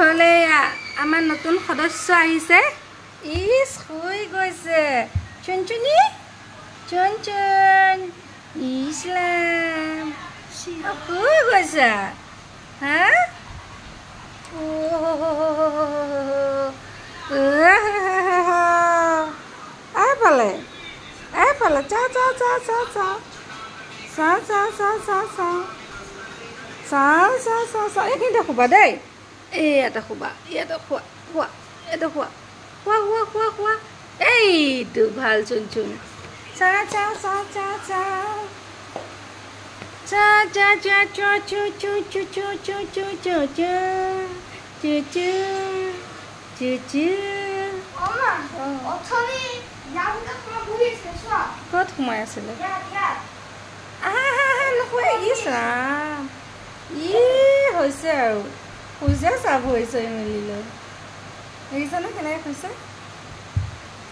ঘৰলৈ আমাৰ নতুন সদস্য আহিছে ইস হৈ গৈছে চুনচুনি চুনচুন ইছলাম হৈ গৈছে হা এইফালে চা চা চা চা চা চা চা চা চা চা চাওঁ চাওঁ চাওঁ চাওঁ এইখিনিতে শুবা দেই ইয়াতে শুবা ইয়াতে খোৱা খোৱা ইয়াতে খোৱা খোৱা খোৱা খোৱা খোৱা এইটো ভাল চুনচুন চা চা চা চা চা চা চা চা চু চু চু চু চু চু চু চু চু চু চু চু চু ক'ত সোমাই আছিলে নকয় ইছ ৰাম হৈছে আৰু খুজে চাব হৈছে মেলি লৈ দেখিছানে কেনেকৈ খুজিছে